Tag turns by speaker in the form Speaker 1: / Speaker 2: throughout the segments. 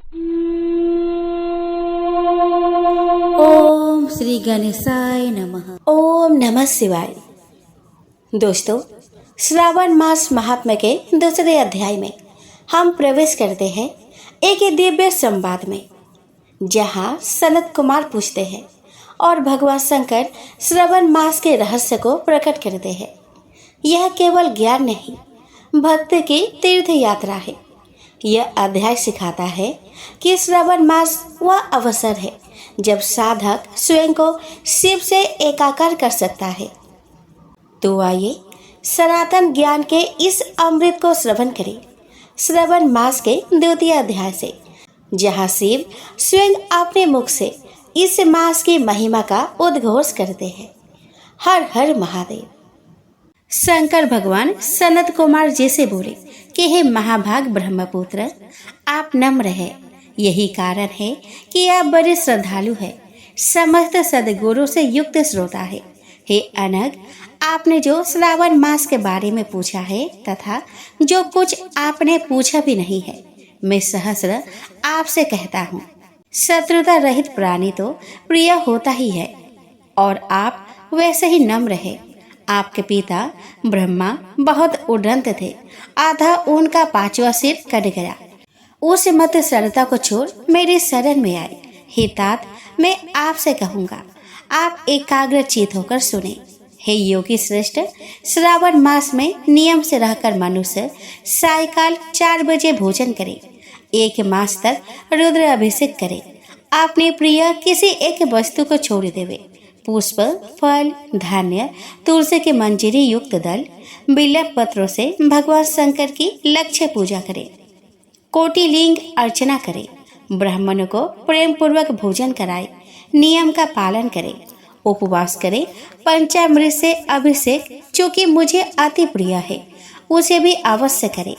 Speaker 1: ओम श्री गणेशाय नमः। ओम नमः शिवाय। दोस्तों, श्रावण मास महात्म्य के दूसरे अध्याय में हम प्रवेश करते हैं एक दिव्य संवाद में, जहां सनत कुमार पूछते हैं और भगवान शंकर श्रावण मास के रहस्य को प्रकट करते हैं। यह केवल ज्ञान नहीं, भक्त की तीर्थ यात्रा है। यह अध्याय सिखाता है कि श्रावण मास वह अवसर है जब साधक स्वयं को शिव से एकाकार कर सकता है। तो आइए सनातन ज्ञान के इस अमृत को श्रवण करें श्रावण मास के द्वितीय अध्याय से, जहां शिव स्वयं अपने मुख से इस मास की महिमा का उद्घोष करते हैं। हर हर महादेव। शंकर भगवान सनत कुमार जी से बोले कि हे महाभाग ब्रह्मपुत्र, आप नम्र है। यही कारण है कि आप बड़े श्रद्धालु हैं, समस्त सद्गुरु से युक्त श्रोता है। हे अनग, आपने जो श्रावण मास के बारे में पूछा है तथा जो कुछ आपने पूछा भी नहीं है, मैं सहस्र आपसे कहता हूँ। शत्रुता रहित प्राणी तो प्रिय होता ही है, और आप वैसे ही नम्र है। आपके पिता ब्रह्मा बहुत उड़ंत थे, आधा उनका 5वां सिर कट गया। उस मत सरलता को छोड़ मेरी शरण में आए। हे तात, मैं आपसे कहूँगा, आप एकाग्र चित होकर सुने। हे योगी श्रेष्ठ, श्रावण मास में नियम से रहकर मनुष्य सायकाल 4 बजे भोजन करे, 1 मास तक रुद्र अभिषेक करे, अपने प्रिय किसी एक वस्तु को छोड़ देवे। पुष्प, फल, धान्य, तुलसी के मंजरी युक्त दल, बिल्व पत्रों से भगवान शंकर की लक्ष्य पूजा करे, कोटिलिंग अर्चना करे, ब्राह्मणों को प्रेम पूर्वक भोजन कराए, नियम का पालन करे, उपवास करे, पंचामृत से अभिषेक जो कि मुझे अति प्रिय है उसे भी अवश्य करे।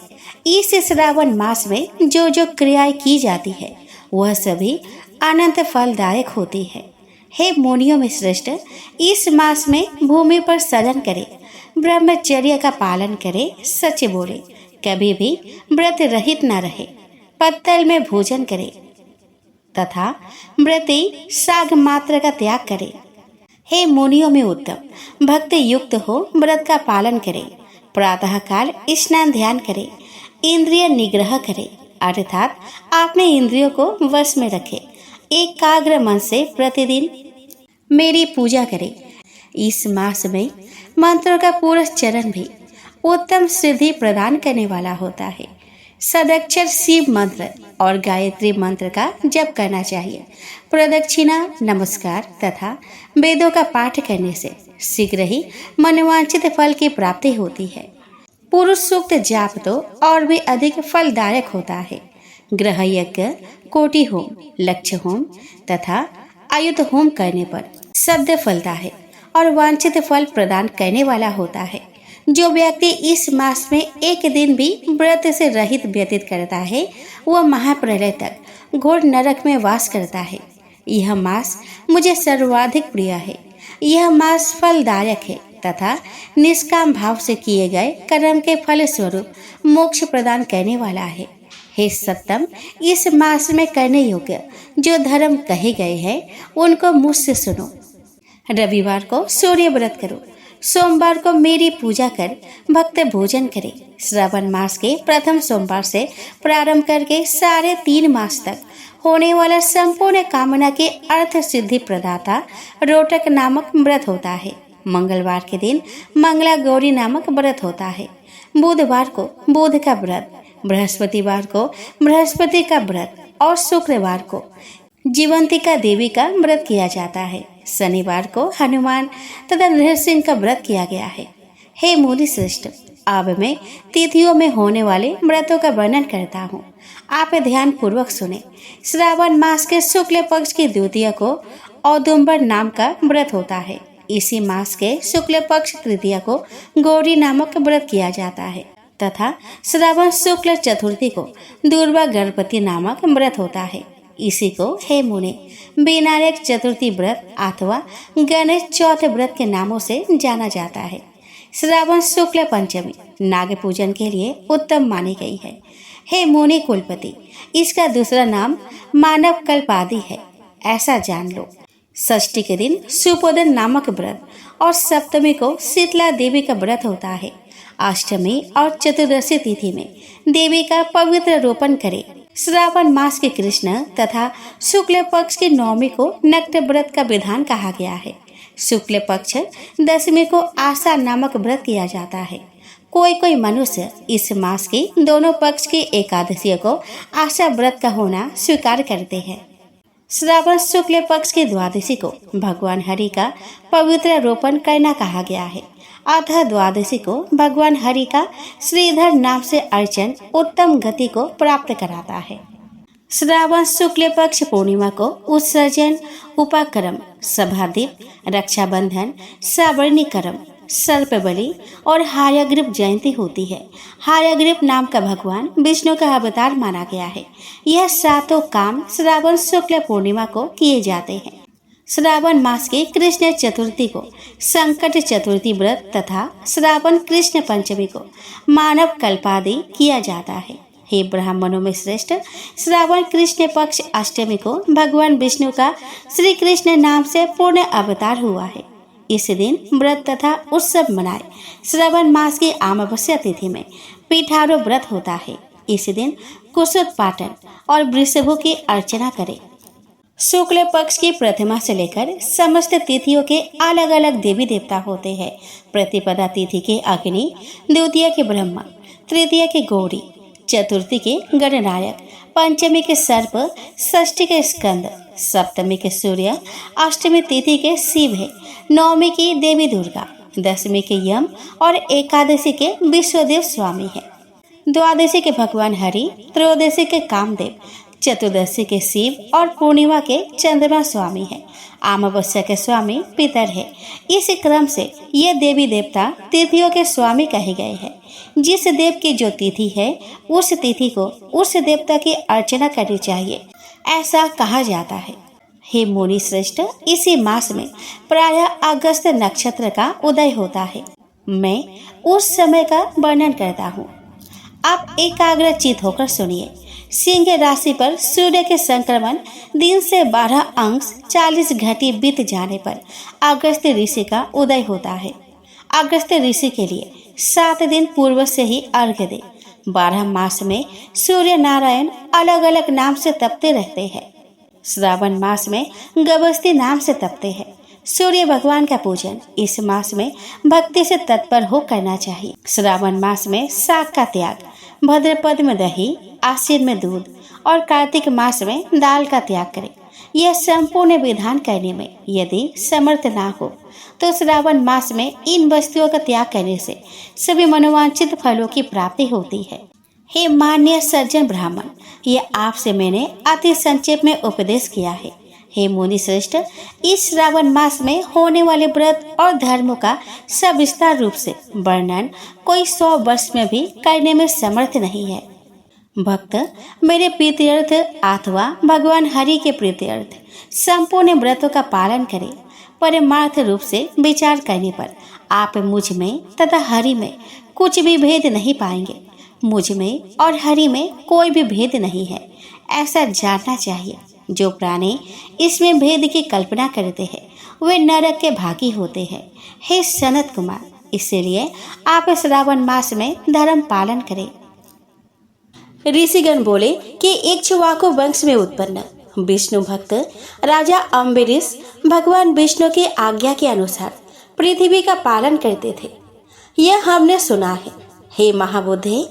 Speaker 1: इस श्रावण मास में जो जो क्रियाएं की जाती है वह सभी अनंत फलदायक होती है। हे मुनियों में श्रेष्ठ, इस मास में भूमि पर सदन करे, ब्रह्मचर्य का पालन करे, सच बोले, कभी भी व्रत रहित न रहे, पत्तल में भोजन करे तथा व्रती साग मात्र का त्याग करे। हे मुनियों में उत्तम, भक्त युक्त हो व्रत का पालन करे, प्रातः काल स्नान ध्यान करे, इंद्रिय निग्रह करे, अर्थात आपने इंद्रियों को वश में रखे, एकाग्र मन से प्रतिदिन मेरी पूजा करे। इस मास में मंत्रों का पूरा चरण भी उत्तम सिद्धि प्रदान करने वाला होता है। सदक्षर शिव मंत्र और गायत्री मंत्र का जप करना चाहिए। प्रदक्षिणा, नमस्कार तथा वेदों का पाठ करने से शीघ्र ही मनोवांछित फल की प्राप्ति होती है। पुरुष सूक्त जाप तो और भी अधिक फलदायक होता है। ग्रह यज्ञ, कोटि होम, लक्ष्य होम तथा आयुध होम करने पर शब्द फलता है और वांछित फल प्रदान करने वाला होता है। जो व्यक्ति इस मास में एक दिन भी व्रत से रहित व्यतीत करता है वह महाप्रलय तक घोर नरक में वास करता है। यह मास मुझे सर्वाधिक प्रिय है। यह मास फलदायक है तथा निष्काम भाव से किए गए कर्म के फल स्वरूप मोक्ष प्रदान करने वाला है। हे सत्तम, इस मास में करने योग्य जो धर्म कहे गए हैं उनको मुझसे सुनो। रविवार को सूर्य व्रत करो, सोमवार को मेरी पूजा कर भक्त भोजन करे। श्रावण मास के प्रथम सोमवार से प्रारंभ करके साढ़े 3 मास तक होने वाला संपूर्ण कामना के अर्थ सिद्धि प्रदाता रोटक नामक व्रत होता है। मंगलवार के दिन मंगला गौरी नामक व्रत होता है। बुधवार को बुध का व्रत, बृहस्पतिवार को बृहस्पति का व्रत और शुक्रवार को जीवंतिका देवी का व्रत किया जाता है। शनिवार को हनुमान तथा नृसिंह का व्रत किया गया है। हे मुनि श्रेष्ठ, अब मैं तिथियों में होने वाले व्रतों का वर्णन करता हूँ, आप ध्यान पूर्वक सुने। श्रावण मास के शुक्ल पक्ष की द्वितीया को औदुंबर नाम का व्रत होता है। इसी मास के शुक्ल पक्ष तृतीया को गौरी नामक व्रत किया जाता है तथा श्रावण शुक्ल चतुर्थी को दुर्वा गणपति नामक व्रत होता है। इसी को हे मुने विनायक चतुर्थी व्रत अथवा गणेश चौथ व्रत के नामों से जाना जाता है। श्रावण शुक्ल पंचमी नाग पूजन के लिए उत्तम मानी गई है। हे मुनि कुलपति, इसका दूसरा नाम मानव कल्पादि है, ऐसा जान लो। षष्ठी के दिन सुपोदन नामक व्रत और सप्तमी को शीतला देवी का व्रत होता है। अष्टमी और चतुर्दशी तिथि में देवी का पवित्र रोपण करें। श्रावण मास के कृष्ण तथा शुक्ल पक्ष की नवमी को नक्त व्रत का विधान कहा गया है। शुक्ल पक्ष दशमी को आशा नामक व्रत किया जाता है। कोई कोई मनुष्य इस मास की दोनों पक्ष की एकादशियों को आशा व्रत का होना स्वीकार करते हैं। श्रावण शुक्ल पक्ष की द्वादशी को भगवान हरि का पवित्र रोपण करना कहा गया है। अतः द्वादशी को भगवान हरि का श्रीधर नाम से अर्चन उत्तम गति को प्राप्त कराता है। श्रावण शुक्ल पक्ष पूर्णिमा को उत्सर्जन, उपाकर्म, सभादीप, रक्षाबंधन, सावर्णीकर्म, सर्पबलि और हायग्रीव जयंती होती है। हायग्रीव नाम का भगवान विष्णु का अवतार माना गया है। यह सातों काम श्रावण शुक्ल पूर्णिमा को किए जाते हैं। श्रावण मास की कृष्ण चतुर्थी को संकट चतुर्थी व्रत तथा श्रावण कृष्ण पंचमी को मानव कल्पादि किया जाता है। हे ब्राह्मणों में श्रेष्ठ, श्रावण कृष्ण पक्ष अष्टमी को भगवान विष्णु का श्री कृष्ण नाम से पूर्ण अवतार हुआ है। इस दिन व्रत तथा उत्सव मनाए। श्रावण मास की अमावस्या तिथि में पीठारो व्रत होता है। इस दिन कुशोत्पाटन और वृषभों की अर्चना करें। शुक्ल पक्ष की प्रतिमा से लेकर समस्त तिथियों के अलग अलग देवी देवता होते हैं। प्रतिपदा तिथि के अग्नि, द्वितीय के ब्रह्मा, तृतीय के गौरी, चतुर्थी के गणनायक, पंचमी के सर्प, षष्ठी के स्कंद, सप्तमी के सूर्य, अष्टमी तिथि के शिव है, नवमी की देवी दुर्गा, दशमी के यम और एकादशी के विश्वदेव स्वामी है। द्वादशी के भगवान हरि, त्रयोदशी के कामदेव, चतुर्दशी के शिव और पूर्णिमा के चंद्रमा स्वामी है। अमावस्या के स्वामी पितर है। इस क्रम से ये देवी देवता तिथियों के स्वामी कहे गए हैं। जिस देव की जो तिथि है उस तिथि को उस देवता की अर्चना करनी चाहिए, ऐसा कहा जाता है। हे मुनि श्रेष्ठ, इसी मास में प्रायः अगस्त नक्षत्र का उदय होता है। मैं उस समय का वर्णन करता हूँ। आप एकाग्रचित होकर सुनिए। सिंह राशि पर सूर्य के संक्रमण दिन से 12 अंश 40 घटी बीत जाने पर अगस्त ऋषि का उदय होता है। अगस्त ऋषि के लिए 7 दिन पूर्व से ही अर्घ्य दे। 12 मास में सूर्य नारायण अलग अलग नाम से तपते रहते हैं। श्रावण मास में गभस्ती नाम से तपते हैं। सूर्य भगवान का पूजन इस मास में भक्ति से तत्पर हो करना चाहिए। श्रावण मास में शाक का त्याग, भद्रपद में दही, आश्विन में दूध और कार्तिक मास में दाल का त्याग करें। यह संपूर्ण विधान करने में यदि समर्थ ना हो तो श्रावण मास में इन वस्तुओं का त्याग करने से सभी मनोवांछित फलों की प्राप्ति होती है। हे मान्य सज्जन ब्राह्मण, यह आपसे मैंने अति संक्षेप में उपदेश किया है। हे मुनि श्रेष्ठ, इस श्रावण मास में होने वाले व्रत और धर्मों का सविस्तार रूप से वर्णन कोई 100 वर्ष में भी करने में समर्थ नहीं है। भक्त मेरे प्रीत्यर्थ अथवा भगवान हरि के प्रीत्यर्थ संपूर्ण व्रतों का पालन करें। परमार्थ रूप से विचार करने पर आप मुझ में तथा हरि में कुछ भी भेद नहीं पाएंगे। मुझ में और हरि में कोई भी भेद नहीं है, ऐसा जानना चाहिए। जो प्राणी इसमें भेद की कल्पना करते हैं वे नरक के भागी होते हैं। हे सनत कुमार, इसलिए आप श्रावण मास में धर्म पालन करें। ऋषिगण बोले कि इक्ष्वाकु वंश में उत्पन्न विष्णु भक्त राजा अम्बरीश भगवान विष्णु की आज्ञा के अनुसार पृथ्वी का पालन करते थे, यह हमने सुना है। हे महाबुद्धे,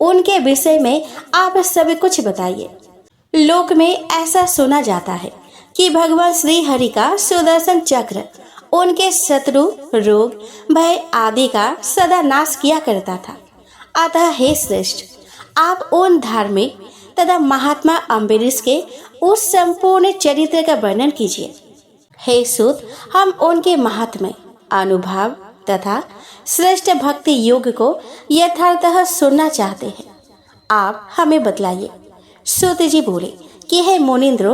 Speaker 1: उनके विषय में आप सभी कुछ बताइए। लोक में ऐसा सुना जाता है कि भगवान श्री हरि का सुदर्शन चक्र उनके शत्रु, रोग, भय आदि का सदा नाश किया करता था। अतः हे श्रेष्ठ, आप उन धार्मिक तथा महात्मा अम्बरीश के उस संपूर्ण चरित्र का वर्णन कीजिए। हे सूत, हम उनके महात्म्य, अनुभव तथा श्रेष्ठ भक्ति योग को यथार्थः सुनना चाहते हैं। आप हमें बतलाइए। सूत जी बोले कि हे मुनीन्द्रो,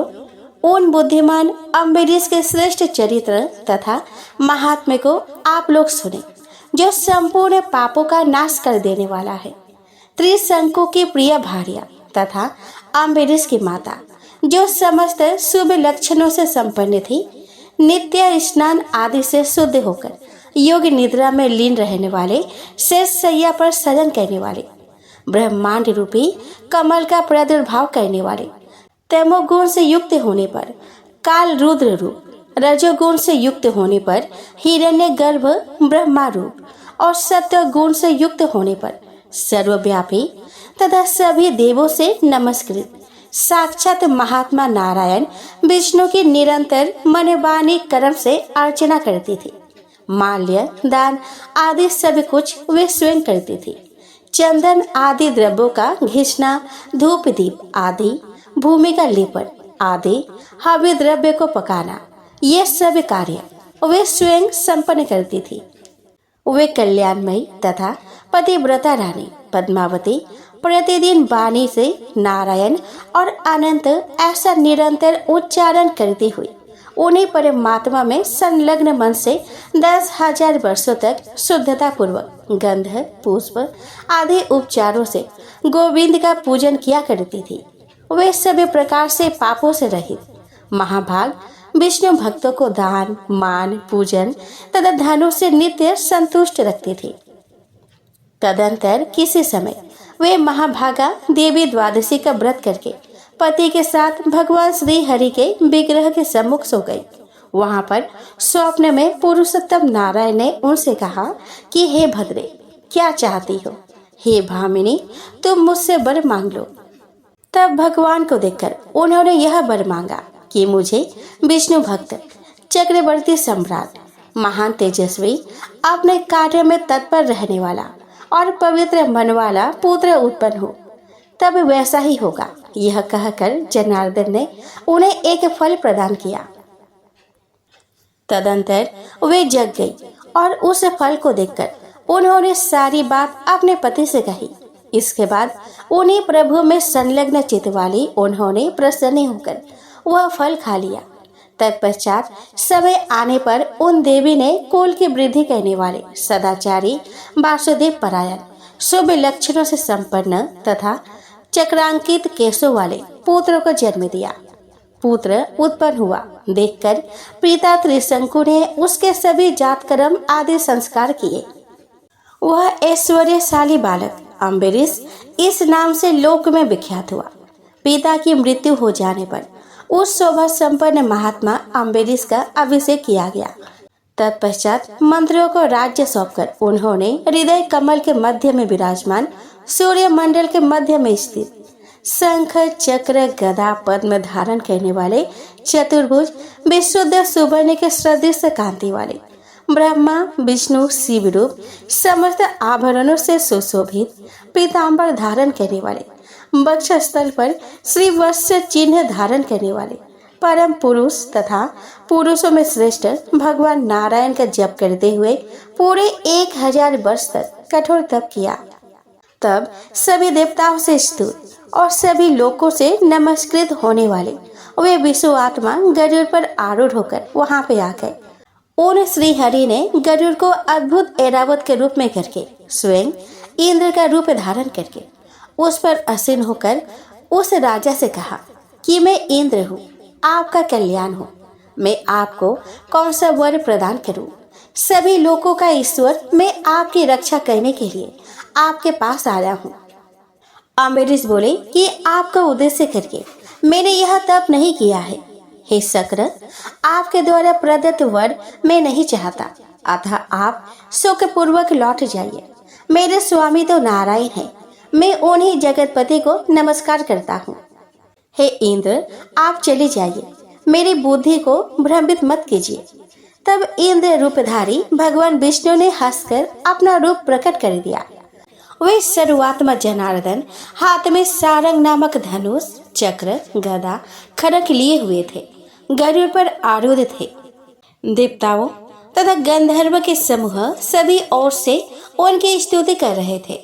Speaker 1: उन बुद्धिमान अम्बरीश के श्रेष्ठ चरित्र तथा महात्म्य को आप लोग सुने, जो संपूर्ण पापों का नाश कर देने वाला है त्रिशंकु की प्रिय भार्या तथा अम्बरीश की माता, जो समस्त शुभ लक्षणों से संपन्न थी, नित्य स्नान आदि से शुद्ध होकर योग निद्रा में लीन रहने वाले, शेष शैया पर शयन करने वाले, ब्रह्मांड रूपी कमल का प्रादुर्भाव करने वाले, तमोगुण से युक्त होने पर काल रुद्र रूप, रजोगुण से युक्त होने पर हिरण्य गर्भ ब्रह्मा रूप और सत्व गुण से युक्त होने पर सर्वव्यापी तथा सभी देवों से नमस्कृत साक्षात महात्मा नारायण विष्णु की निरंतर मनवाणी कर्म से अर्चना करती थी। माल्य दान आदि सब कुछ वे स्वयं करती थी। चंदन आदि द्रव्यों का घिसना, धूप दीप आदि, भूमि का लेपन आदि, हवि द्रव्य को पकाना, ये सब कार्य वे स्वयं संपन्न करती थी। वे कल्याणमयी तथा पतिव्रता रानी पद्मावती प्रतिदिन वाणी से नारायण और अनंत ऐसा निरंतर उच्चारण करती हुई उन्हीं परमात्मा में संलग्न मन से 10,000 वर्षों तक शुद्धता पूर्वक गंध पुष्प आदि उपचारों से गोविंद का पूजन किया करती थी। वे सभी प्रकार से पापों से रहित महाभाग विष्णु भक्तों को दान मान पूजन तथा धनु से नित्य संतुष्ट रखती थी। तदंतर किसी समय वे महाभागा देवी द्वादशी का व्रत करके पति के साथ भगवान श्री हरि के विग्रह के सम्मुख सो गई। वहां पर स्वप्न में पुरुषोत्तम नारायण ने उनसे कहा कि हे भद्रे, क्या चाहती हो? हे भामिनी, तुम मुझसे वर मांग लो। तब भगवान को देखकर उन्होंने यह वर मांगा कि मुझे विष्णु भक्त, चक्रवर्ती सम्राट, महान तेजस्वी, अपने कार्य में तत्पर रहने वाला और पवित्र मन वाला पुत्र उत्पन्न हो। तब वैसा ही होगा। यह कहकर जनार्दन ने उन्हें एक फल प्रदान किया। तदंतर वे जग गई और उस फल को देखकर उन्होंने सारी बात अपने पति से कही। इसके बाद उन्हीं प्रभु में संलग्न चित्त वाली उन्होंने प्रसन्न होकर वह फल खा लिया। तत्पश्चात समय आने पर उन देवी ने कुल की वृद्धि करने वाले सदाचारी वासुदेव परायण, शुभ लक्षणों से संपन्न तथा चक्रांकित केशों वाले पुत्र को जन्म दिया। पुत्र उत्पन्न हुआ देखकर पिता त्रिशंकु ने उसके सभी जात कर्म आदि संस्कार किए। वह ऐश्वर्यशाली बालक अम्बरीश इस नाम से लोक में विख्यात हुआ। पिता की मृत्यु हो जाने पर उस शोभा संपन्न महात्मा अम्बरीश का अभिषेक किया गया। तत्पश्चात मंत्रियों को राज्य सौंपकर उन्होंने हृदय कमल के मध्य में विराजमान सूर्य मंडल के मध्य में स्थित शंख चक्र गदा पद्म धारण करने वाले चतुर्भुज विशुद्ध सुवर्ण के सदृश कांति वाले ब्रह्मा विष्णु शिव रूप समस्त आभरणों से सुशोभित पीताम्बर धारण करने वाले, वक्षस्थल पर श्रीवत्स चिन्ह धारण करने वाले परम पुरुष तथा पुरुषों में श्रेष्ठ भगवान नारायण का जप करते हुए पूरे 1000 वर्ष तक कठोर तप किया। तब सभी देवताओं से स्तुत और सभी लोकों से नमस्कृत होने वाले वे विष्णु आत्मा गरुड़ पर आरूढ़ होकर वहां पे आ गए। उन श्री हरि ने गरुड़ को अद्भुत ऐरावत के रूप में करके स्वयं इंद्र का रूप धारण करके उस पर आसीन होकर उस राजा से कहा कि मैं इंद्र हूँ, आपका कल्याण हो। मैं आपको कौन सा वर प्रदान करूं? सभी लोगों का ईश्वर, मैं आपकी रक्षा करने के लिए आपके पास आया हूँ। अम्बरीश बोले कि आपका उद्देश्य करके मैंने यह तप नहीं किया है। हे शक्र, आपके द्वारा प्रदत्त वर मैं नहीं चाहता, अतः आप सुखपूर्वक लौट जाइए। मेरे स्वामी तो नारायण हैं, मैं उन्हीं जगतपति को नमस्कार करता हूँ। हे इंद्र, आप चले जाइए, मेरी बुद्धि को भ्रमित मत कीजिए। तब इंद्र रूपधारी भगवान विष्णु ने हंसकर अपना रूप प्रकट कर दिया। वे सर्वात्मा जनार्दन हाथ में सारंग नामक धनुष चक्र गदा खड़ग लिए हुए थे, गरुड़ पर आरूढ़ थे। देवताओं तथा गंधर्व के समूह सभी ओर से उनकी स्तुति कर रहे थे।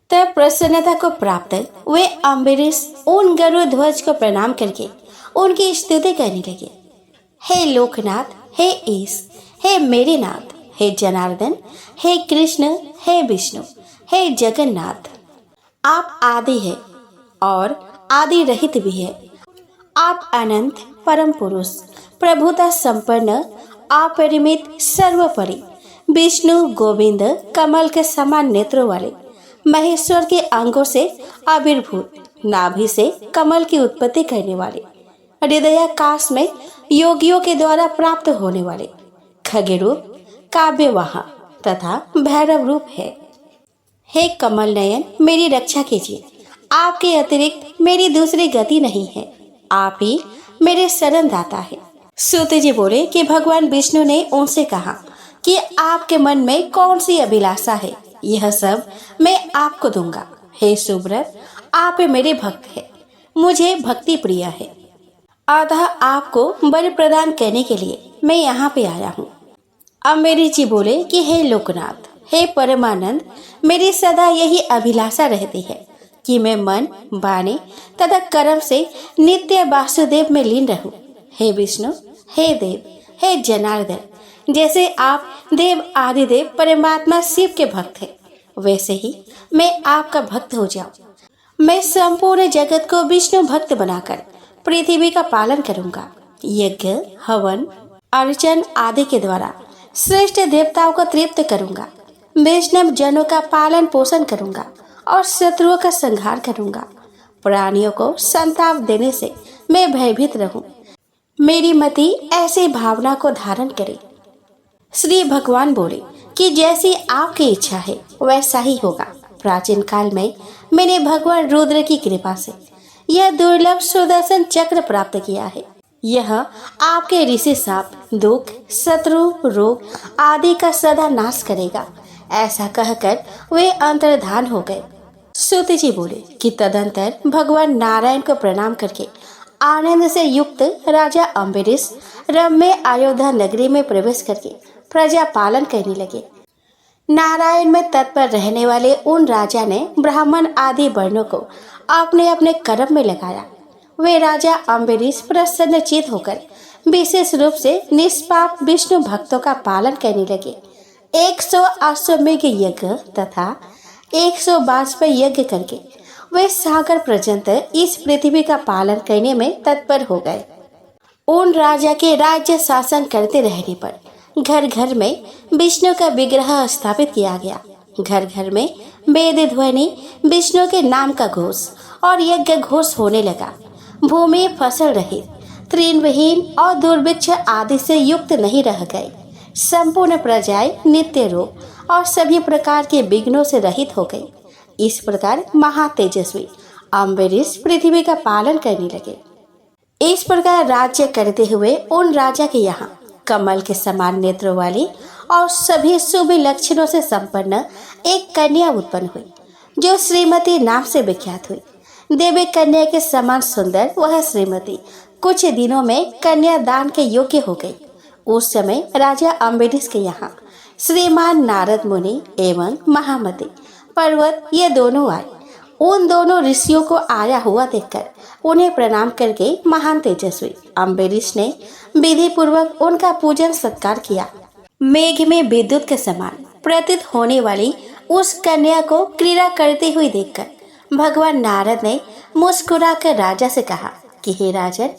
Speaker 1: तब प्रसन्नता को प्राप्त वे अम्बरीश उन गरुड़ ध्वज को प्रणाम करके उनकी स्तुति करने लगे। हे लोकनाथ, हे ईश, हे मेरे नाथ, हे जनार्दन, हे कृष्ण, हे विष्णु, हे जगन्नाथ। आप आदि है और आदि रहित भी है। आप अनंत परम पुरुष, प्रभुता संपन्न, अपरिमित, सर्वोपरि, विष्णु गोविंद, कमल के समान नेत्रों वाले, महेश्वर के अंगों से आविर्भूत, नाभि से कमल की उत्पत्ति करने वाले, हृदयाकाश में योगियों के द्वारा प्राप्त होने वाले, खगे रूप, काव्यवाह तथा भैरव रूप है। हे कमल नयन, मेरी रक्षा कीजिए। आपके अतिरिक्त मेरी दूसरी गति नहीं है। आप ही मेरे शरण दाता है। सूत जी बोले कि भगवान विष्णु ने उनसे कहा कि आपके मन में कौन सी अभिलाषा है, यह सब मैं आपको दूंगा। हे सुब्रत, आप मेरे भक्त है, मुझे भक्ति प्रिय है, अतः आपको वर प्रदान करने के लिए मैं यहाँ पे आया हूँ। अम्बेरी जी बोले कि हे लोकनाथ, हे परमानंद, मेरी सदा यही अभिलाषा रहती है कि मैं मन, वाणी तथा कर्म से नित्य वासुदेव में लीन रहूं। हे विष्णु, हे देव, हे जनार्दन, जैसे आप देव आदिदेव परमात्मा शिव के भक्त हैं, वैसे ही मैं आपका भक्त हो जाऊं। मैं संपूर्ण जगत को विष्णु भक्त बनाकर पृथ्वी का पालन करूंगा। यज्ञ, हवन, अर्चन आदि के द्वारा श्रेष्ठ देवताओं को तृप्त करूंगा। वैष्णव जनों का पालन पोषण करूंगा और शत्रुओं का संहार करूंगा। प्राणियों को संताप देने से मैं भयभीत रहूं। मेरी मति ऐसी भावना को धारण करे। श्री भगवान बोले कि जैसी आपकी इच्छा है वैसा ही होगा। प्राचीन काल में मैंने भगवान रुद्र की कृपा से यह दुर्लभ सुदर्शन चक्र प्राप्त किया है। यह आपके ऋषि साप, दुख, शत्रु, रोग आदि का सदा नाश करेगा। ऐसा कहकर वे अंतर्धान हो गए। सूत जी बोले कि तदंतर भगवान नारायण को प्रणाम करके आनंद से युक्त राजा अम्बरीश रम्य अयोध्या नगरी में प्रवेश करके प्रजा पालन करने लगे। नारायण में तत्पर रहने वाले उन राजा ने ब्राह्मण आदि वर्णों को अपने अपने कर्म में लगाया। वे राजा अम्बरीश प्रसन्नचित होकर विशेष रूप से निष्पाप विष्णु भक्तों का पालन करने लगे। 100 अश्वमेघ यज्ञ तथा 100 बाजपेयी यज्ञ करके वे सागर पर्यंत इस पृथ्वी का पालन करने में तत्पर हो गए। उन राजा के राज्य शासन करते रहने पर घर घर में विष्णु का विग्रह स्थापित किया गया। घर घर में वेद ध्वनि, विष्णु के नाम का घोष और यज्ञ घोष होने लगा। भूमि फसल रहित, तृणविहीन और दुर्भिक्ष आदि से युक्त नहीं रह गई। संपूर्ण प्रजाएं नित्य रोग और सभी प्रकार के विघ्नों से रहित हो गई। इस प्रकार महातेजस्वी अम्बरीश पृथ्वी का पालन करने लगे। इस प्रकार राज्य करते हुए उन राजा के यहाँ कमल के समान नेत्रों वाली और सभी शुभ लक्षणों से संपन्न एक कन्या उत्पन्न हुई, जो श्रीमती नाम से विख्यात हुई। देवी कन्या के समान सुंदर वह श्रीमती कुछ दिनों में कन्यादान के योग्य हो गई। उस समय राजा अम्बरीश के यहाँ श्रीमान नारद मुनि एवं महामती पर्वत ये दोनों आए। उन दोनों ऋषियों को आया हुआ देखकर उन्हें प्रणाम करके महान तेजस्वी अम्बरीश ने विधि पूर्वक उनका पूजन सत्कार किया। मेघ में विद्युत के समान प्रतीत होने वाली उस कन्या को क्रीड़ा करती हुई देखकर भगवान नारद ने मुस्कुराकर राजा से कहा कि हे राजन,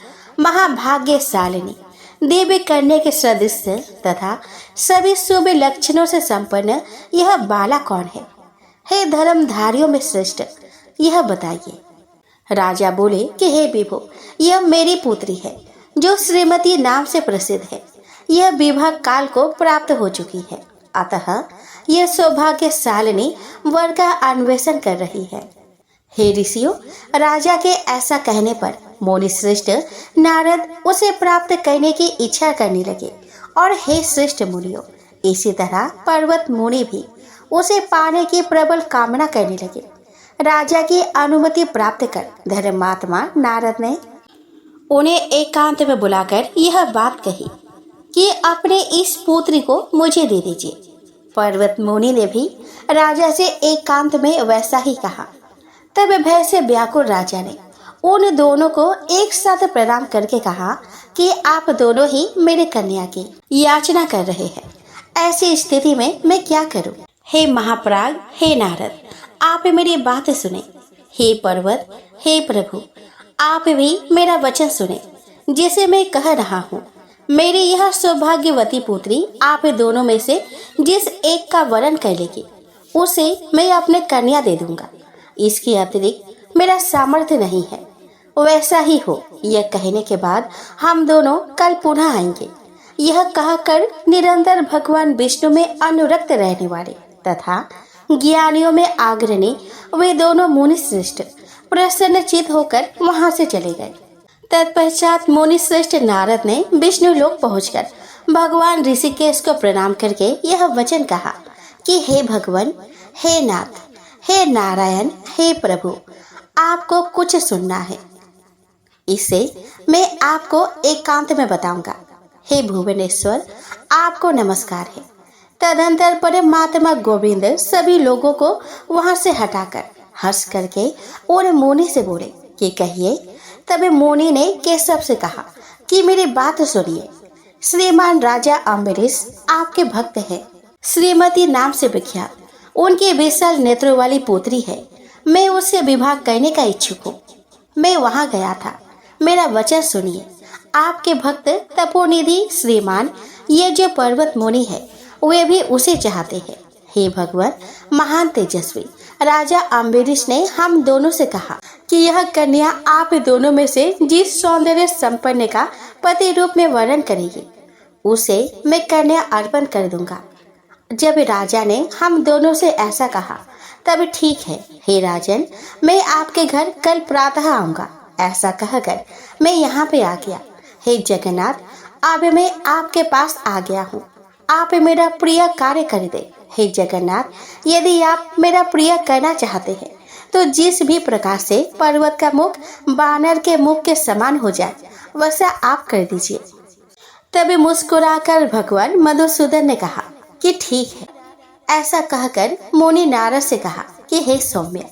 Speaker 1: महाभाग्यशालिनी देवी कन्या के सदृश तथा सभी शुभ लक्षणों से संपन्न यह बाला कौन है? हे धर्मधारियों में श्रेष्ठ, यह बताइए। राजा बोले कि हे विभो, यह मेरी पुत्री है जो श्रीमती नाम से प्रसिद्ध है। यह विवाह काल को प्राप्त हो चुकी है, अतः यह सौभाग्यशालिनी वर का अन्वेषण कर रही है। हे ऋषियों, राजा के ऐसा कहने पर मुनि श्रेष्ठ नारद उसे प्राप्त करने की इच्छा करने लगे। और हे श्रेष्ठ मुनियों, इसी तरह पर्वत मुनि भी उसे पाने की प्रबल कामना करने लगे। राजा की अनुमति प्राप्त कर धर्मात्मा नारद ने उन्हें एकांत में बुलाकर यह बात कही कि अपने इस पुत्री को मुझे दे दीजिए। पर्वत मुनि ने भी राजा से एकांत में वैसा ही कहा। तब भय से व्याकुल राजा ने उन दोनों को एक साथ प्रणाम करके कहा कि आप दोनों ही मेरे कन्या की याचना कर रहे हैं। ऐसी स्थिति में मैं क्या करूं? हे महाप्राग, हे नारद, आप मेरी बात सुने। हे पर्वत, हे प्रभु, आप भी मेरा वचन सुने जिसे मैं कह रहा हूँ। मेरी यह सौभाग्यवती पुत्री आप दोनों में से जिस एक का वरण कर लेगी उसे मैं अपने कन्या दे दूंगा। इसके अतिरिक्त मेरा सामर्थ्य नहीं है। वैसा ही हो। यह कहने के बाद हम दोनों कल पुनः आएंगे। यह कहकर निरंतर भगवान विष्णु में अनुरक्त रहने वाले तथा ज्ञानियों में अग्रणी वे दोनों मुनि श्रेष्ठ प्रसन्नचित होकर वहां से चले गए। तत्पश्चात मुनि श्रेष्ठ नारद ने विष्णु लोक पहुंचकर भगवान ऋषिकेश को प्रणाम करके यह वचन कहा कि हे भगवान, हे नाथ, हे नारायण, हे प्रभु, आपको कुछ सुनना है। इसे मैं आपको एकांत में बताऊंगा। हे भुवनेश्वर, आपको नमस्कार है। तदंतर परमात्मा गोविंद सभी लोगों को वहां से हटाकर हंस करके और मुनि से बोले कि कहिए। तब मुनि ने केशव से कहा कि मेरी बात सुनिए। श्रीमान राजा अम्बरीश आपके भक्त हैं। श्रीमती नाम से विख्यात उनकी विशाल नेत्रों वाली पुत्री है। मैं उससे विवाह करने का इच्छुक हूँ। मैं वहां गया था। मेरा वचन सुनिए। आपके भक्त तपोनिधि श्रीमान ये जो पर्वत मुनि है वे भी उसे चाहते हैं। हे भगवान महान तेजस्वी राजा अम्बरीश ने हम दोनों से कहा कि यह कन्या आप दोनों में से जिस सौंदर्य संपन्न का पति रूप में वर्ण करेगी उसे मैं कन्या अर्पण कर दूंगा। जब राजा ने हम दोनों से ऐसा कहा तब ठीक है हे राजन, मैं आपके घर कल प्रातः आऊंगा। ऐसा कहकर मैं यहाँ पे आ गया। हे जगन्नाथ, अब मैं आपके पास आ गया हूँ। आप मेरा प्रिय कार्य कर दे। हे जगन्नाथ, यदि आप मेरा प्रिय करना चाहते हैं तो जिस भी प्रकार से पर्वत का मुख बानर के मुख के समान हो जाए वैसा आप कर दीजिए। तभी मुस्कुराकर भगवान मधुसूदन ने कहा कि ठीक है। ऐसा कहकर मुनि नारद से कहा कि हे सौम्य,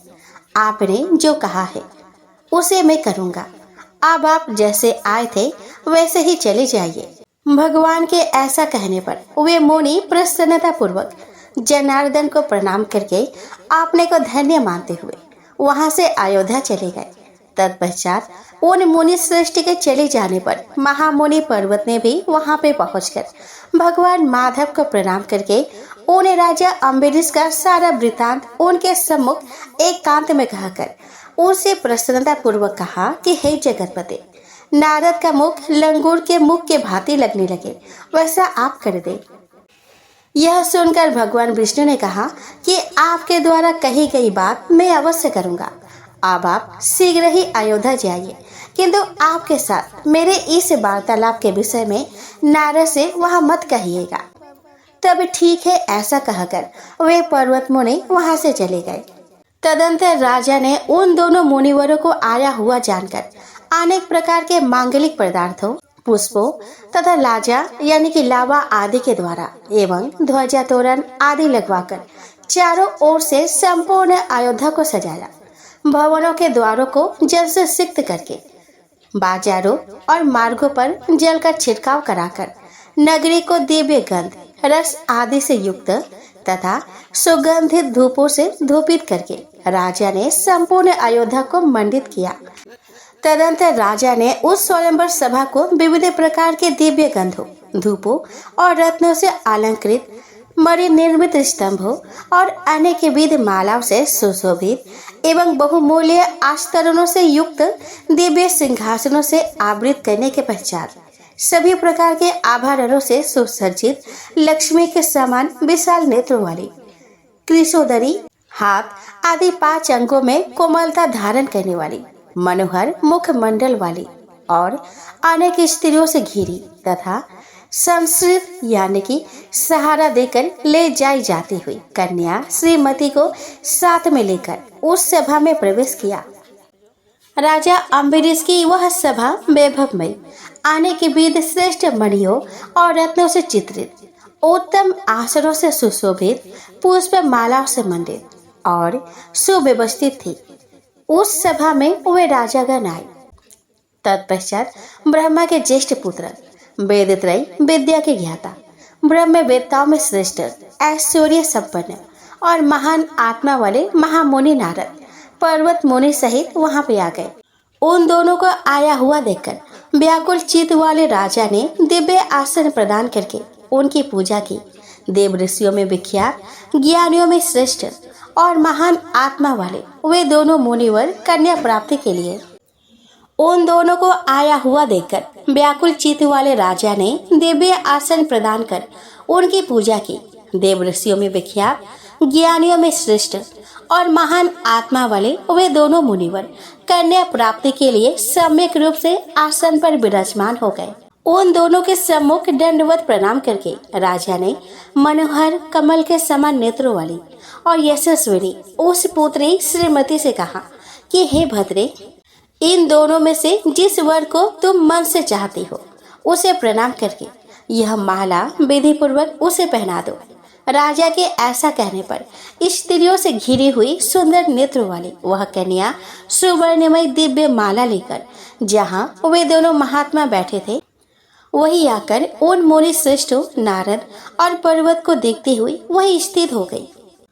Speaker 1: आपने जो कहा है उसे मैं करूंगा। अब आप जैसे आए थे वैसे ही चले जाइए। भगवान के ऐसा कहने पर वे मुनि प्रसन्नता पूर्वक जनार्दन को प्रणाम करके अपने को धन्य मानते हुए वहां से अयोध्या चले गए। तत्पश्चात उन मुनि श्रेष्ठ के चले जाने पर महामुनि पर्वत ने भी वहां पे पहुंचकर भगवान माधव को प्रणाम करके उन्हें राजा अम्बरीश का सारा वृतांत उनके सम्मुख एकांत में कहकर उनसे प्रसन्नता पूर्वक कहा कि हे जगतपते, नारद का मुख लंगूर के मुख के भांति लगने लगे वैसा आप कर दे। यह सुनकर भगवान विष्णु ने कहा कि आपके द्वारा कही गई बात मैं अवश्य करूंगा। अब आप शीघ्र ही अयोध्या जाइए, किंतु आपके साथ मेरे इस वार्तालाप के विषय में नारद से वहां मत कहिएगा। तब ठीक है, ऐसा कहकर वे पर्वत मुनि वहां से चले गए। तदंतर राजा ने उन दोनों मुनिवरों को आया हुआ जानकर अनेक प्रकार के मांगलिक पदार्थों, पुष्पों तथा लाजा यानी कि लावा आदि के द्वारा एवं ध्वजा तोरण आदि लगवाकर चारों ओर से संपूर्ण अयोध्या को सजाया। भवनों के द्वारों को जल से सिक्त करके बाजारों और मार्गों पर जल का छिड़काव कराकर नगरी को दिव्य गंध, रस आदि से युक्त तथा सुगंधित धूपों से धूपित करके राजा ने संपूर्ण अयोध्या को मंडित किया। तदंतर राजा ने उस स्वयंवर सभा को विविध प्रकार के दिव्य गंधों, धूपों और रत्नों से अलंकृत मणि निर्मित स्तंभों और अनेक विध मालाओं से सुशोभित एवं बहुमूल्य आस्तरणों से युक्त दिव्य सिंहासनों से आवृत करने के पश्चात सभी प्रकार के आभरणों से सुसज्जित लक्ष्मी के समान विशाल नेत्रों वाली कृशोदरी, हाथ आदि 5 अंगों में कोमलता धारण करने वाली मनोहर मुखमंडल वाली और अनेक स्त्रियों से घिरी तथा संस्कृत यानी कि सहारा देकर ले जाई जाती हुई कन्या श्रीमती को साथ में लेकर उस सभा में प्रवेश किया। राजा अम्बरीश की वह सभा वैभवमय अनेक विध श्रेष्ठ मणियों और रत्नों से चित्रित, उत्तम आसनों से सुशोभित, पुष्प मालाओं से मंडित और सुव्यवस्थित थी। उस सभा में वे राजागण आए। तत्पश्चात ब्रह्मा के ज्येष्ठ पुत्र, वेदत्रय विद्या के ज्ञाता, ब्रह्म वेत्ताओं में श्रेष्ठ, ऐश्वर्य संपन्न और महान आत्मा वाले महामुनि नारद पर्वत मुनि सहित वहां पे आ गए। उन दोनों को आया हुआ देखकर व्याकुल चित्त वाले राजा ने दिव्य आसन प्रदान करके उनकी पूजा की। देव ऋषियों में विख्यात, ज्ञानियों में श्रेष्ठ और महान आत्मा वाले वे दोनों मुनिवर कन्या प्राप्ति के लिए उन दोनों को आया हुआ देखकर व्याकुल चित्त वाले राजा ने दिव्य आसन प्रदान कर उनकी पूजा की। देव ऋषियों में विख्यात, ज्ञानियों में श्रेष्ठ और महान आत्मा वाले वे दोनों मुनिवर कन्या प्राप्ति के लिए सम्यक रूप से आसन पर विराजमान हो गए। उन दोनों के सम्मुख दंडवत प्रणाम करके राजा ने मनोहर कमल के समान नेत्रों वाली और यशस्विनी उस पुत्री श्रीमती से कहा कि हे भद्रे, इन दोनों में से जिस वर को तुम मन से चाहती हो उसे प्रणाम करके यह माला विधि पूर्वक उसे पहना दो। राजा के ऐसा कहने पर स्त्रियों से घिरी हुई सुंदर नेत्रों वाली वह कन्या सुवर्णमय दिव्य माला लेकर जहाँ वे दोनों महात्मा बैठे थे वही आकर उन मुनि श्रेष्ठों नारद और पर्वत को देखती हुई वही स्थित हो गई।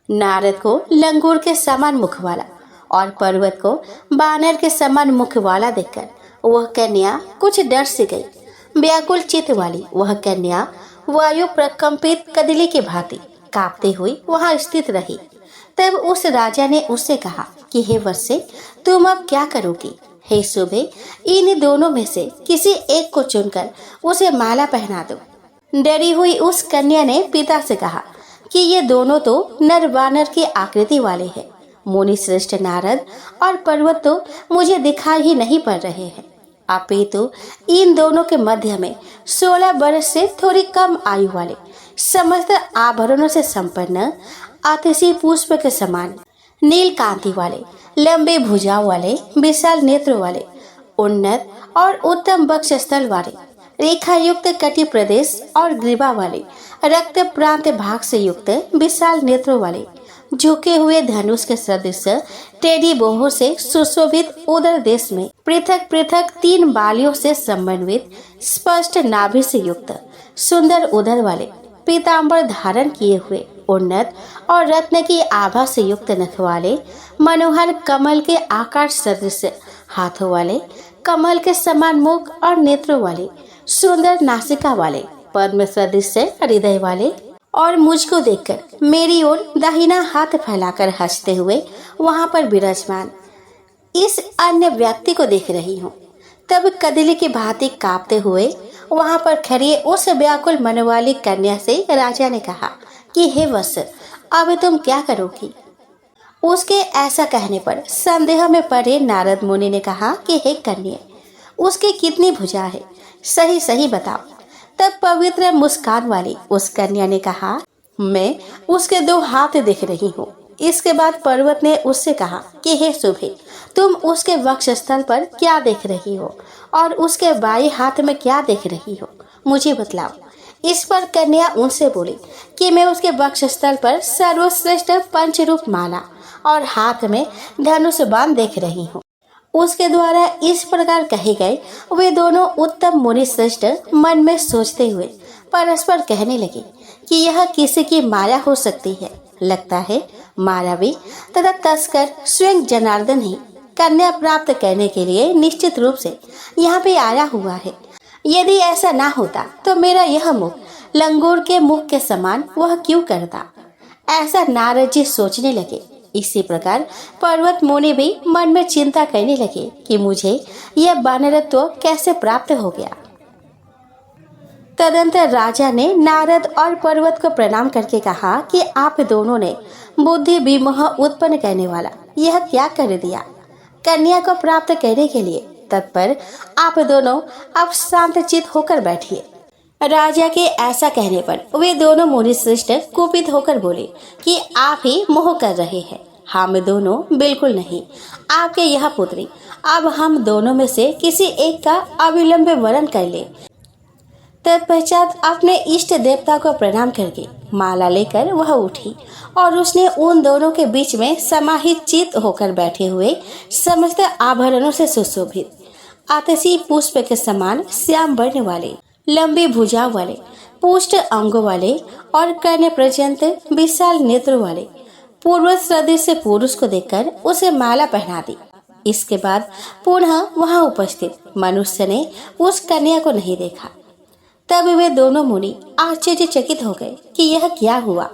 Speaker 1: नारद को लंगूर के समान मुख वाला और पर्वत को बानर के समान मुख वाला देखकर वह कन्या कुछ डर से गई। व्याकुल चित्त वाली वह कन्या वायु प्रकंपित कदली के भांति कांपते हुई वहां स्थित रही। तब उस राजा ने उससे कहा कि हे वत्से, तुम अब क्या करोगी? हे शुभे, इन दोनों में से किसी एक को चुनकर उसे माला पहना दो। डरी हुई उस कन्या ने पिता से कहा कि ये दोनों तो नर वानर की आकृति वाले हैं। मुनि श्रेष्ठ नारद और पर्वत तो मुझे दिखाई ही नहीं पड़ रहे हैं, अपितु इन दोनों के मध्य में 16 वर्ष से थोड़ी कम आयु वाले समस्त आभरणों से संपन्न आतिशी पुष्प के समान नील कांति वाले लंबे भुजाओं वाले विशाल नेत्र वाले उन्नत और उत्तम वक्षस्थल वाले रेखा युक्त कटि प्रदेश और ग्रीवा वाले रक्त प्रांत भाग से युक्त विशाल नेत्रों वाले झुके हुए धनुष के सदृश टेढ़ी बोहों से सुशोभित उदर देश में पृथक पृथक 3 बालियों से समन्वित स्पष्ट नाभि से युक्त सुंदर उदर वाले पीतांबर धारण किए हुए उन्नत और रत्न की आभा से युक्त नख वाले मनोहर कमल के आकार सदृश हाथों वाले कमल के समान मुख और नेत्रों वाले सुंदर नासिका वाले पद्म सदृश हृदय वाले और मुझको देखकर मेरी ओर दाहिना हाथ फैलाकर हंसते हुए वहां पर विराजमान इस अन्य व्यक्ति को देख रही हूँ। तब कदली की भांति कांपते हुए वहां पर खड़ी उस व्याकुल मन वाली कन्या से राजा ने कहा कि हे वत्स, अब तुम क्या करोगी? उसके ऐसा कहने पर संदेह में पड़े नारद मुनि ने कहा कि हे कन्या, उसकी कितनी भुजा है, सही सही बताओ। तब पवित्र मुस्कान वाली उस कन्या ने कहा, मैं उसके 2 हाथ देख रही हूँ। इसके बाद पर्वत ने उससे कहा कि हे शुभे, तुम उसके वक्षस्थल पर क्या देख रही हो और उसके बाएं हाथ में क्या देख रही हो, मुझे बतलाओ। इस पर कन्या उनसे बोली कि मैं उसके वक्षस्थल पर सर्वश्रेष्ठ पंचरूप माला और हाथ में धनुष बाण देख रही हूँ। उसके द्वारा इस प्रकार कहे गए वे दोनों उत्तम मुनि श्रेष्ठ मन में सोचते हुए परस्पर कहने लगे कि यह किसी की माया हो सकती है। लगता है मायावी तथा तस्कर स्वयं जनार्दन ही कन्या प्राप्त करने के लिए निश्चित रूप से यहाँ पे आया हुआ है। यदि ऐसा ना होता तो मेरा यह मुख लंगूर के मुख के समान वह क्यों करता? ऐसा नारद जी सोचने लगे। इसी प्रकार पर्वत मुनि भी मन में चिंता करने लगे कि मुझे यह वानरत्व कैसे प्राप्त हो गया। तदंतर राजा ने नारद और पर्वत को प्रणाम करके कहा कि आप दोनों ने बुद्धि विमोह उत्पन्न करने वाला यह क्या कर दिया? कन्या को प्राप्त करने के लिए तत्पर आप दोनों अब शांत चित होकर बैठिए। राजा के ऐसा कहने पर वे दोनों मुनि श्रेष्ठ कुपित होकर बोले कि आप ही मोह कर रहे हैं। हम दोनों बिल्कुल नहीं। आपके यह पुत्री अब हम दोनों में से किसी एक का अविलंब वरण कर ले। तत्पश्चात अपने इष्ट देवता को प्रणाम करके माला लेकर वह उठी और उसने उन दोनों के बीच में समाहित चित होकर बैठे हुए समस्त आभरणों से सुशोभित आतिशी पुष्प के समान श्याम वर्ण वाले लंबी भुजाओं वाले पुष्ट अंगों वाले और कर्ण पर्यंत विशाल नेत्र वाले पूर्व सदृश से पुरुष को देखकर उसे माला पहना दी। इसके बाद पुनः वहां उपस्थित मनुष्य ने उस कन्या को नहीं देखा। तब वे दोनों मुनि आश्चर्यचकित हो गए कि यह क्या हुआ।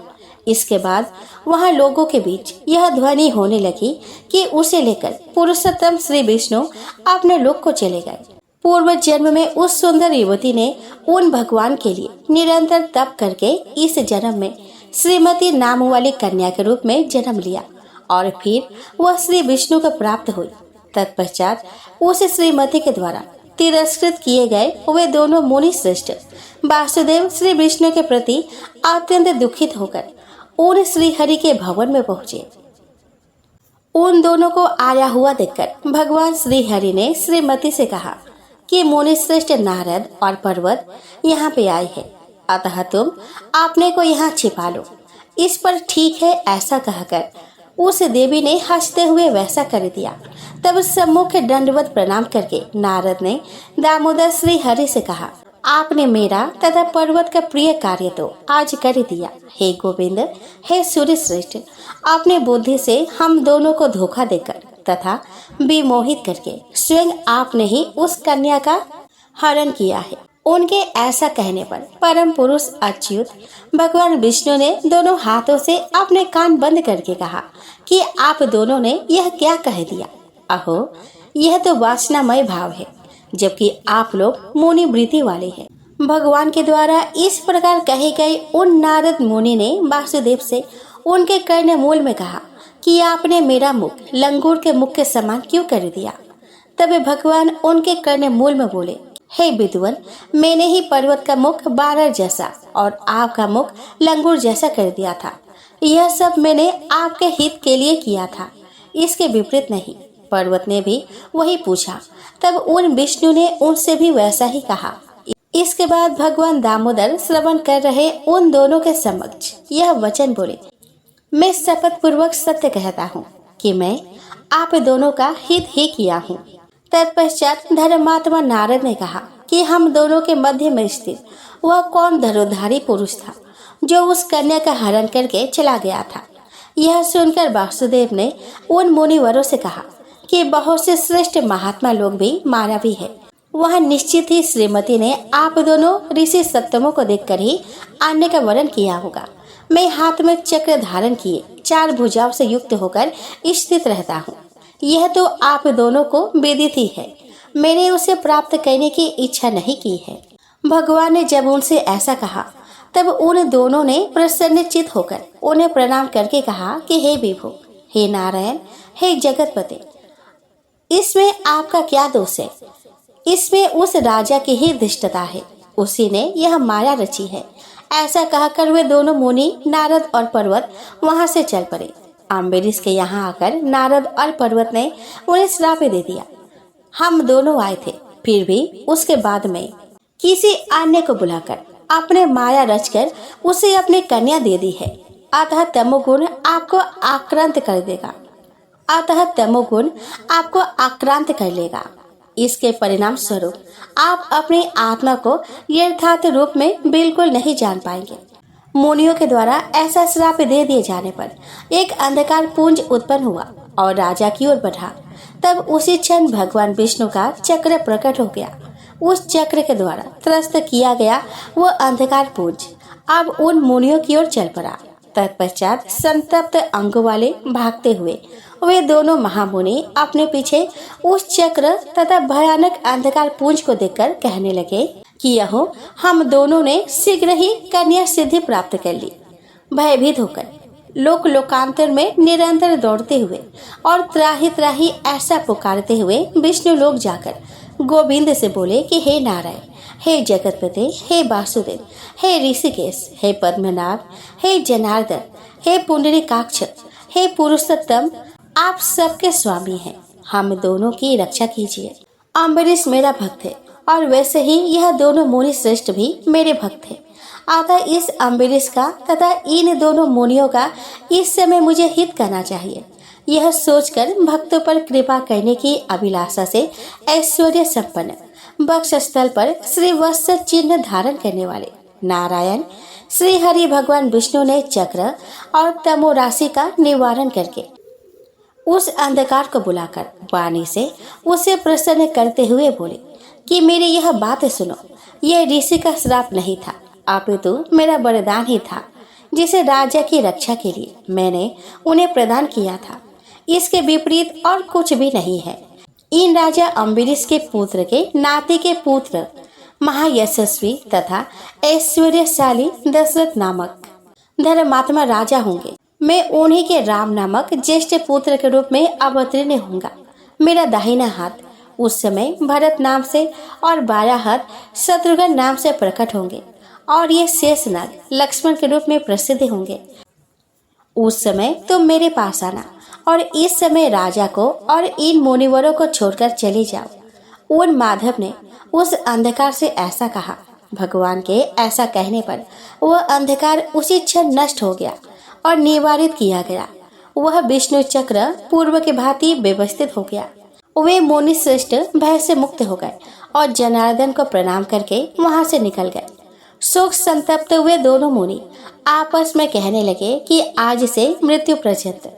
Speaker 1: इसके बाद वहां लोगों के बीच यह ध्वनि होने लगी कि उसे लेकर पुरुषोत्तम श्री विष्णु अपने लोक को चले गए। पूर्व जन्म में उस सुंदर युवती ने उन भगवान के लिए निरंतर तप करके इस जन्म में श्रीमती नाम वाली कन्या के रूप में जन्म लिया और फिर वह श्री विष्णु को प्राप्त हुई। तत्पश्चात उस श्रीमती के द्वारा तिरस्कृत किए गए वे दोनों मुनि श्रेष्ठ वासुदेव श्री विष्णु के प्रति अत्यंत दुखित होकर उन श्री हरि के भवन में पहुंचे। उन दोनों को आया हुआ देखकर भगवान श्री हरि ने श्रीमती से कहा कि मुनि श्रेष्ठ नारद और पर्वत यहाँ पे आए हैं, अतः तुम अपने को यहाँ छिपा लो। इस पर ठीक है ऐसा कहकर उस देवी ने हंसते हुए वैसा कर दिया। तब सम्मुख दंडवत प्रणाम करके नारद ने दामोदर श्री हरि से कहा, आपने मेरा तथा पर्वत का प्रिय कार्य तो आज कर दिया। हे गोविंद, हे सूर्य श्रेष्ठ, अपने बुद्धि से हम दोनों को धोखा देकर तथा विमोहित करके स्वयं आपने ही उस कन्या का हरण किया है। उनके ऐसा कहने पर परम पुरुष अच्युत भगवान विष्णु ने दोनों हाथों से अपने कान बंद करके कहा कि आप दोनों ने यह क्या कह दिया। अहो, यह तो वासनामय भाव है, जबकि आप लोग मुनि वृत्ति वाले हैं। भगवान के द्वारा इस प्रकार कहे गए उन नारद मुनि ने वासुदेव से उनके कर्ण मूल में कहा कि आपने मेरा मुख लंगूर के मुख के समान क्यों कर दिया। तब भगवान उनके कर्ण मूल में बोले, हे विद्वान, मैंने ही पर्वत का मुख बारह जैसा और आपका मुख लंगूर जैसा कर दिया था। यह सब मैंने आपके हित के लिए किया था, इसके विपरीत नहीं। पर्वत ने भी वही पूछा। तब उन विष्णु ने उनसे भी वैसा ही कहा। इसके बाद भगवान दामोदर श्रवण कर रहे उन दोनों के समक्ष यह वचन बोले, मैं शपथ पूर्वक सत्य कहता हूँ कि मैं आप दोनों का हित ही किया हूँ। तत्पश्चात धर्मात्मा नारद ने कहा कि हम दोनों के मध्य में स्थित वह कौन धरोधारी पुरुष था जो उस कन्या का हरण करके चला गया था। यह सुनकर वासुदेव ने उन मुनिवरों से कहा कि बहुत से श्रेष्ठ महात्मा लोग भी मानवी है। वह निश्चित ही श्रीमती ने आप दोनों ऋषि सप्तमों को देखकर ही अन्य का वर्ण किया होगा। मैं हाथ में चक्र धारण किए चार भुजाओं से युक्त होकर स्थित रहता हूँ। यह तो आप दोनों को विदित ही है। मैंने उसे प्राप्त करने की इच्छा नहीं की है। भगवान ने जब उनसे ऐसा कहा तब उन दोनों ने प्रसन्नचित होकर उन्हें प्रणाम करके कहा कि हे विभु, हे नारायण, हे जगतपते, इसमें आपका क्या दोष है। इसमें उस राजा की ही धृष्टता है, उसी ने यह माया रची है। ऐसा कहकर वे दोनों मुनि नारद और पर्वत वहां से चल पड़े। अम्बरीश के यहाँ आकर नारद और पर्वत ने उन्हें श्राप दे दिया। हम दोनों आए थे, फिर भी उसके बाद में किसी अन्य को बुलाकर अपने माया रचकर उसे अपनी कन्या दे दी है। अतः तमोगुण आपको आक्रांत कर देगा। कर लेगा। इसके परिणाम स्वरूप आप अपनी आत्मा को यथार्थ रूप में बिल्कुल नहीं जान पाएंगे। मुनियों के द्वारा ऐसा श्राप दे दिए जाने पर एक अंधकार पुंज उत्पन्न हुआ और राजा की ओर बढ़ा। तब उसी क्षण भगवान विष्णु का चक्र प्रकट हो गया। उस चक्र के द्वारा त्रस्त किया गया वह अंधकार पुंज अब उन मुनियों की ओर चल पड़ा। तत्पश्चात संतप्त अंगों वाले भागते हुए वे दोनों महामुनि अपने पीछे उस चक्र तथा भयानक अंधकार पुंज को देखकर कहने लगे कि यहो, हम दोनों ने शीघ्र ही कन्या सिद्धि प्राप्त कर ली। भयभीत होकर लोक लोकांतर में निरंतर दौड़ते हुए और त्राही त्राही ऐसा पुकारते हुए विष्णु लोक जाकर गोविंद से बोले कि हे नारायण, हे जगतपते, हे वासुदेव, हे ऋषिकेश, हे पद्मनाभ, हे जनार्दन, हे पुंडरीकाक्ष, हे पुरुषोत्तम, आप सबके स्वामी हैं। हम दोनों की रक्षा कीजिए। अम्बरीश मेरा भक्त है और वैसे ही यह दोनों मुनि श्रेष्ठ भी मेरे भक्त हैं। अतः इस अम्बरीश का तथा इन दोनों मुनियों का इस समय मुझे हित करना चाहिए। यह सोचकर भक्तों पर कृपा करने की अभिलाषा से ऐश्वर्य संपन्न वक्षस्थल पर श्री वत्स चिन्ह धारण करने वाले नारायण श्री हरि भगवान विष्णु ने चक्र और तमो राशि का निवारण करके उस अंधकार को बुलाकर वाणी से उसे प्रसन्न करते हुए बोले कि मेरी यह बात सुनो, यह ऋषि का श्राप नहीं था, अपितु मेरा वरदान ही था, जिसे राजा की रक्षा के लिए मैंने उन्हें प्रदान किया था। इसके विपरीत और कुछ भी नहीं है। इन राजा अम्बरीश के पुत्र के नाती के पुत्र महायशस्वी तथा ऐश्वर्यशाली दशरथ नामक धर्मात्मा राजा होंगे। मैं उन्हीं के राम नामक ज्येष्ठ पुत्र के रूप में अवतीर्ण होऊंगा। मेरा दाहिना हाथ उस समय भरत नाम से और बायां हाथ शत्रुघ्न नाम से प्रकट होंगे और ये शेषनाग लक्ष्मण के रूप में प्रसिद्ध होंगे। उस समय तुम मेरे पास आना और इस समय राजा को और इन मुनिवरों को छोड़कर चले जाओ। उन माधव ने उस अंधकार से ऐसा कहा। भगवान के ऐसा कहने पर वह अंधकार उसी क्षण नष्ट हो गया और निवारित किया गया। वह विष्णु चक्र पूर्व के भांति व्यवस्थित हो गया। वे मुनि श्रेष्ठ भय से मुक्त हो गए और जनार्दन को प्रणाम करके वहां से निकल गए। शोक संतप्त हुए दोनों मुनि आपस में कहने लगे कि आज से मृत्यु पर्यंत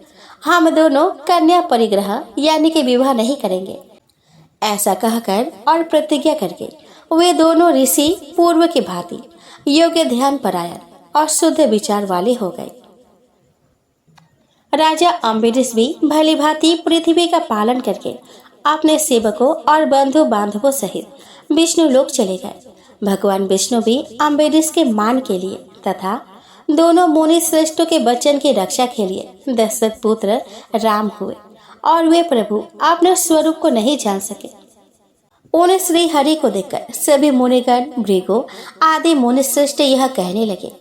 Speaker 1: हम दोनों कन्या परिग्रह यानी कि विवाह नहीं करेंगे। ऐसा कहकर और प्रतिज्ञा करके वे दोनों ऋषि पूर्व की भांति योग्य ध्यान परायण और शुद्ध विचार वाले हो गए। राजा अम्बरीश भी भली भांति पृथ्वी का पालन करके अपने सेवकों और बंधु बांधवों सहित विष्णु लोक चले गए। भगवान विष्णु भी अम्बरीश के मान के लिए तथा दोनों मुनि श्रेष्ठों के वचन की रक्षा के लिए दशरथ पुत्र राम हुए और वे प्रभु अपने स्वरूप को नहीं जान सके। उन्हें श्री हरि को देखकर सभी मुनिगण भृगु आदि मुनि श्रेष्ठ यह कहने लगे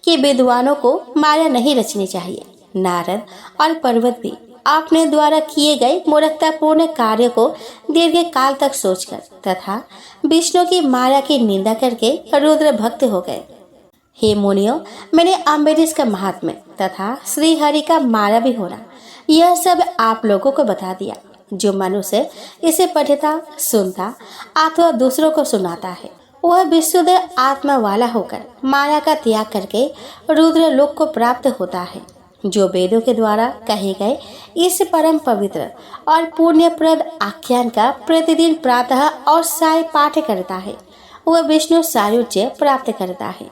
Speaker 1: कि विद्वानों को माया नहीं रचनी चाहिए। नारद और पर्वत भी अपने द्वारा किए गए मूर्खतापूर्ण कार्य को दीर्घ काल तक सोचकर तथा विष्णु की माया की निंदा करके रुद्र भक्त हो गए। हे मुनियों, मैंने अम्बरीश का महात्म्य तथा श्री हरि का माया भी होना यह सब आप लोगों को बता दिया। जो मनुष्य इसे पढ़ता सुनता अथवा दूसरों को सुनाता है वह विशुद्ध आत्मा वाला होकर माया का त्याग करके रुद्र लोक को प्राप्त होता है। जो वेदों के द्वारा कहे गए इस परम पवित्र और पुण्यप्रद आख्यान का प्रतिदिन प्रातः और साय पाठ करता है वह विष्णु सायुज्य प्राप्त करता है।